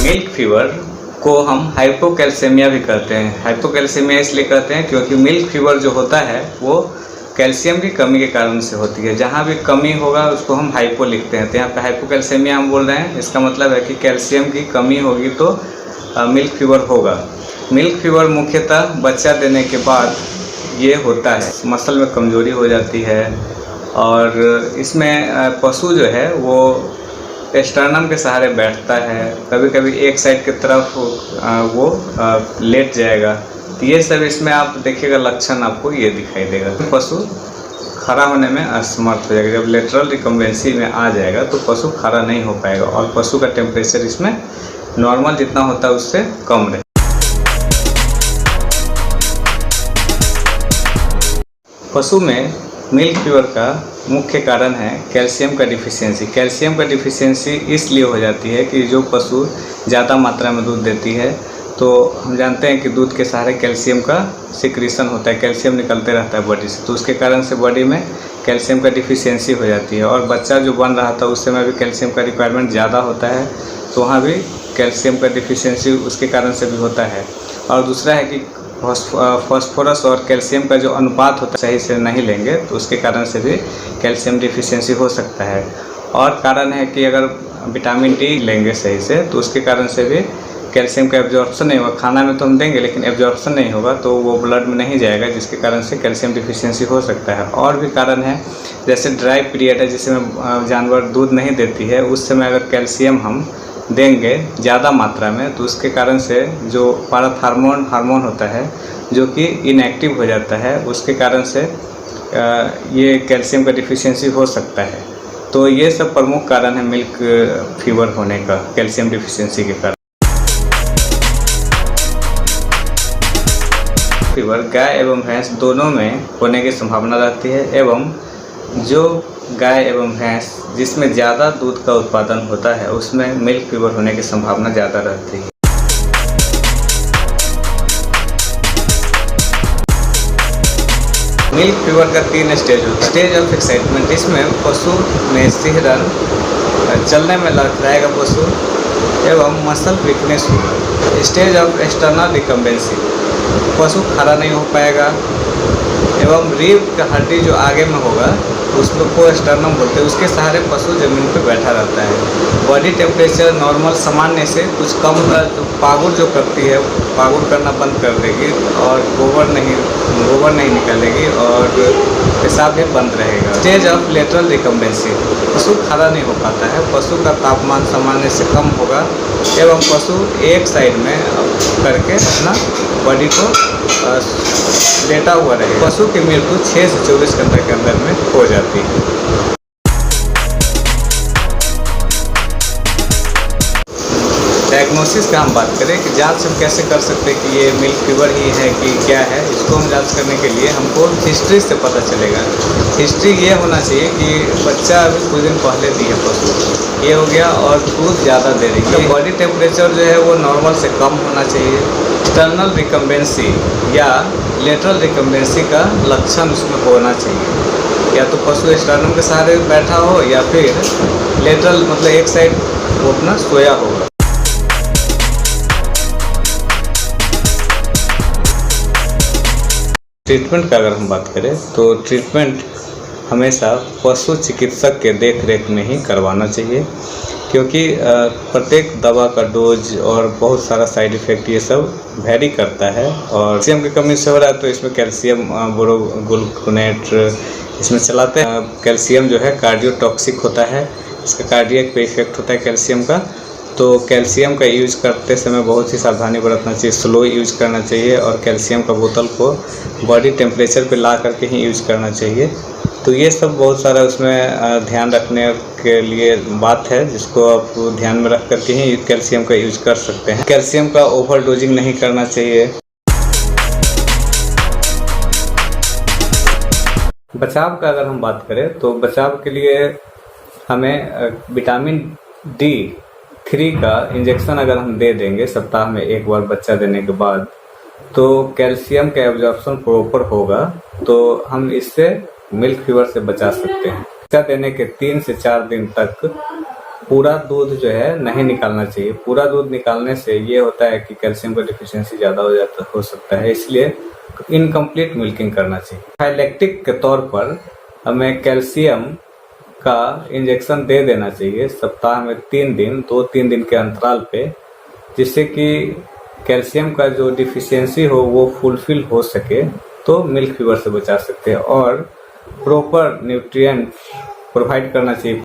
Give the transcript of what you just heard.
Milk fever को हम hypocalcaemia भी कहते हैं। हाइपोकैल्सीमिया इसलिए कहते हैं क्योंकि मिल्क फीवर जो होता है वो कैल्शियम की कमी के कारण से होती है। जहाँ भी कमी होगा उसको हम हाइपो लिखते हैं, तो यहाँ पे हाइपोकैल्सीमिया हम बोल रहे हैं। इसका मतलब है कि कैल्शियम की कमी होगी तो मिल्क फीवर होगा। मिल्क फीवर मुख्यतः बच्चा देने के बाद ये होता है। मसल में कमज़ोरी हो जाती है और इसमें पशु जो है वो स्टर्नम के सहारे बैठता है, कभी कभी एक साइड की तरफ वो लेट जाएगा। तो ये सब इसमें आप देखिएगा लक्षण आपको ये दिखाई देगा। तो पशु खड़ा होने में असमर्थ हो जाएगा। जब लेटरल रिकम्बेंसी में आ जाएगा तो पशु खड़ा नहीं हो पाएगा और पशु का टेम्परेचर इसमें नॉर्मल जितना होता है उससे कम रहे। पशु में मिल्क फीवर का मुख्य कारण है कैल्शियम का डिफिशियंसी। कैल्शियम का डिफिशियंसी इसलिए हो जाती है कि जो पशु ज़्यादा मात्रा में दूध देती है, तो हम जानते हैं कि दूध के सहारे कैल्शियम का सिक्रीशन होता है, कैल्शियम निकलते रहता है बॉडी से, तो उसके कारण से बॉडी में कैल्शियम का डिफिशियंसी हो जाती है। और बच्चा जो बन रहा था उस समय भी कैल्शियम का रिक्वायरमेंट ज़्यादा होता है, तो वहाँ भी कैल्शियम का डिफिशियंसी उसके कारण से भी होता है। और दूसरा है कि फास्फोरस और कैल्शियम का जो अनुपात होता है सही से नहीं लेंगे तो उसके कारण से भी कैल्शियम डिफिशियंसी हो सकता है। और कारण है कि अगर विटामिन डी लेंगे सही से तो उसके कारण से भी कैल्शियम का एब्जॉर्प्शन नहीं होगा। खाना में तो हम देंगे लेकिन एब्जॉर्प्शन नहीं होगा, तो वो ब्लड में नहीं जाएगा, जिसके कारण से कैल्शियम डिफिशियंसी हो सकता है। और भी कारण है, जैसे ड्राई पीरियड है जिसमें जानवर दूध नहीं देती है, उस समय अगर कैल्शियम हम देंगे ज़्यादा मात्रा में तो उसके कारण से जो पाराथार्मोन हार्मोन होता है जो कि इनएक्टिव हो जाता है, उसके कारण से ये कैल्शियम का डिफिशियंसी हो सकता है। तो ये सब प्रमुख कारण है मिल्क फीवर होने का, कैल्शियम डिफिशियंसी के कारण। फीवर गाय एवं भैंस दोनों में होने की संभावना रहती है, एवं जो गाय एवं भैंस जिसमें ज़्यादा दूध का उत्पादन होता है उसमें मिल्क फीवर होने की संभावना ज़्यादा रहती है। मिल्क फीवर का 3 स्टेज होता है। स्टेज ऑफ एक्साइटमेंट, इसमें पशु में सिहरन, चलने में लड़खड़ाएगा पशु एवं मसल वीकनेस होगा। स्टेज ऑफ एक्सटर्नल रिकम्बेंसी, पशु खड़ा नहीं हो पाएगा एवं रीढ़ का हड्डी जो आगे में होगा उसको कोस्टर्नम बोलते हैं, उसके सहारे पशु जमीन पर बैठा रहता है। बॉडी टेम्परेचर नॉर्मल सामान्य से कुछ कम, पागुर जो करती है पागुर करना बंद कर देगी और गोबर नहीं निकलेगी और पेशाब भी बंद रहेगा। स्टेज ऑफ लेटरल रिकम्बेंसी, पशु खड़ा नहीं हो पाता है, पशु का तापमान सामान्य से कम होगा एवं पशु एक साइड में करके अपना बॉडी को लेटा हुआ रहेगा। पशु की मृत्यु 6 से 24 घंटे के अंदर में हो जाती है। डायग्नोसिस का हम बात करें कि जांच हम कैसे कर सकते हैं कि ये मिल्क फीवर ही है कि क्या है, इसको हम जांच करने के लिए हमको हिस्ट्री से पता चलेगा। हिस्ट्री ये होना चाहिए कि बच्चा अभी कुछ दिन पहले दी है पशु, ये हो गया, और दूध ज़्यादा दे रही है। बॉडी टेम्परेचर जो है वो नॉर्मल से कम होना चाहिए। एक्सटर्नल रिकम्बेंसी या लेटरल रिकम्बेंसी का लक्षण उसमें होना चाहिए। या तो पशु स्टर्नम के सहारे बैठा हो या फिर लेटरल मतलब एक साइड वो अपना सोया होगा। ट्रीटमेंट का अगर हम बात करें तो ट्रीटमेंट हमेशा पशु चिकित्सक के देख रेख में ही करवाना चाहिए, क्योंकि प्रत्येक दवा का डोज और बहुत सारा साइड इफ़ेक्ट ये सब वेरी करता है। और कैल्शियम की कमी से हो रहा है तो इसमें कैल्शियम बोरोग्लूकोनेट इसमें चलाते हैं। कैल्शियम जो है कार्डियोटॉक्सिक होता है, इसका कार्डियक पे इफेक्ट होता है कैल्शियम का। तो कैल्शियम का यूज करते समय बहुत ही सावधानी बरतना चाहिए, स्लो यूज करना चाहिए और कैल्शियम का बोतल को बॉडी टेम्परेचर पे ला करके ही यूज करना चाहिए। तो ये सब बहुत सारा उसमें ध्यान रखने के लिए बात है, जिसको आप ध्यान में रख करके ही कैल्शियम का यूज कर सकते हैं। कैल्शियम का ओवर डोजिंग नहीं करना चाहिए। बचाव का अगर हम बात करें तो बचाव के लिए हमें विटामिन D3 का इंजेक्शन अगर हम दे देंगे सप्ताह में एक बार बच्चा देने के बाद, तो कैल्शियम का एब्जॉर्प्शन प्रॉपर होगा, तो हम इससे मिल्क फीवर से बचा सकते हैं। बच्चा देने के 3 से 4 दिन तक पूरा दूध जो है नहीं निकालना चाहिए। पूरा दूध निकालने से ये होता है कि कैल्शियम का डिफिशियंसी ज़्यादा हो सकता है, इसलिए इनकम्प्लीट मिल्किंग करना चाहिए। हाइलेक्टिक के तौर पर हमें कैल्शियम का इंजेक्शन दे देना चाहिए सप्ताह में 3 दिन, 2-3 दिन के अंतराल पे, जिससे कि कैल्शियम का जो डिफिशियंसी हो वो फुलफिल हो सके, तो मिल्क फीवर से बचा सकते हैं। और प्रॉपर न्यूट्रिएंट प्रोवाइड करना चाहिए।